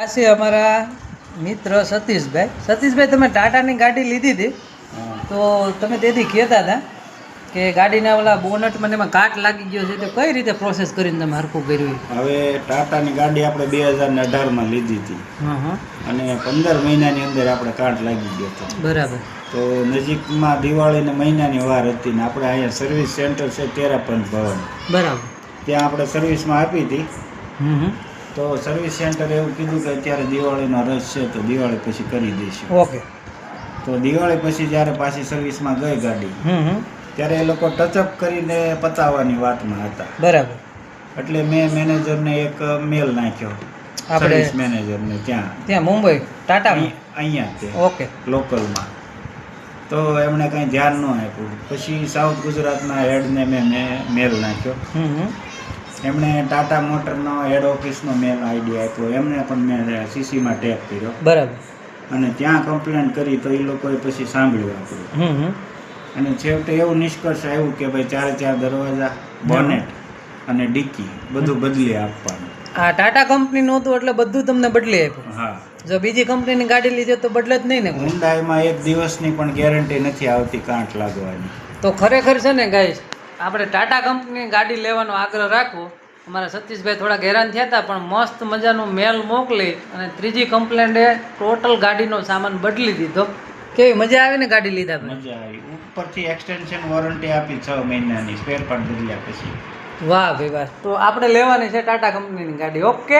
છે અમારા મિત્ર સતીશભાઈ તમે ટાટાની ગાડી લીધી હતી તો તમે તેથી કહેતા હતા કે ગાડીના ઓલા બોનટમાં એમાં કાટ લાગી ગયો છે તો કઈ રીતે પ્રોસેસ કરીને તમે હરખું કર્યું? હવે ટાટાની ગાડી આપણે 2018માં લીધી હતી અને 15 મહિનાની અંદર આપણે કાટ લાગી ગયો હતો. બરાબર. તો નજીકમાં દિવાળીના મહિનાની વાર હતી ને આપણે અહીંયા સર્વિસ સેન્ટર છે તેરાપંથ ભવન, બરાબર, ત્યાં આપણે સર્વિસમાં આપી હતી. તો સર્વિસ સેન્ટરે એવું કીધું કે અત્યારે દિવાળીનો રસ છે તો દિવાળી પછી કરી દઈશું. ઓકે. તો દિવાળી પછી જ્યારે પાછી સર્વિસમાં ગઈ ગાડી ત્યારે એ લોકો ટચઅપ કરીને પતાવવાની વાતમાં હતા. બરાબર. એટલે મેં મેનેજરને એક મેલ નાખ્યો, સર્વિસ મેનેજરને ત્યાં મુંબઈ ટાટા અહીંયા તે ઓકે લોકલમાં. તો એમણે કંઈ ધ્યાન ન આપ્યું. પછી સાઉથ ગુજરાતના હેડને મેં મેલ નાખ્યો. એમણે ટાટા મોટરનો હેડ ઓફિસનો મેલ આઈડી આપ્યો, એમને પણ મેં સીસીમાં ટેગ કર્યો. બરાબર. અને ત્યાં કમ્પ્લેન કરી તો એ લોકોએ પછી સાંભળ્યું આપણું. અને છેવટે એવું નિષ્કર્ષ આવ્યું કે ભાઈ 4 દરવાજા, બોનેટ અને ડિક્કી બધું બદલી આપવાનું. આ ટાટા કંપનીનું હતું એટલે બધું તમને બદલી આપ્યું? હા. જો બીજી કંપનીની ગાડી લીધી તો બદલે જ નહીં ને? હુન્ડાઈમાં 1 દિવસની પણ ગેરંટી નથી આવતી કાંટ લાગવાની. તો ખરેખર છે ને ગાઈસ, આપણે ટાટા કંપનીની ગાડી લેવાનો આગ્રહ રાખવો. અમારા સતીશભાઈ થોડા હેરાન થયા હતા પણ મસ્ત મજાનું મેલ મોકલી અને ત્રીજી કમ્પ્લેન્ટે ટોટલ ગાડીનો સામાન બદલી દીધો. કેવી મજા આવી ને ગાડી લીધા? મજા આવી. ઉપરથી એક્સટેન્શન વોરંટી આપી 6 મહિનાની સ્પેર પાર્ટ બદલ્યા પછી. વાહ ભાઈ વાહ. તો આપણે લેવાની છે ટાટા કંપનીની ગાડી. ઓકે.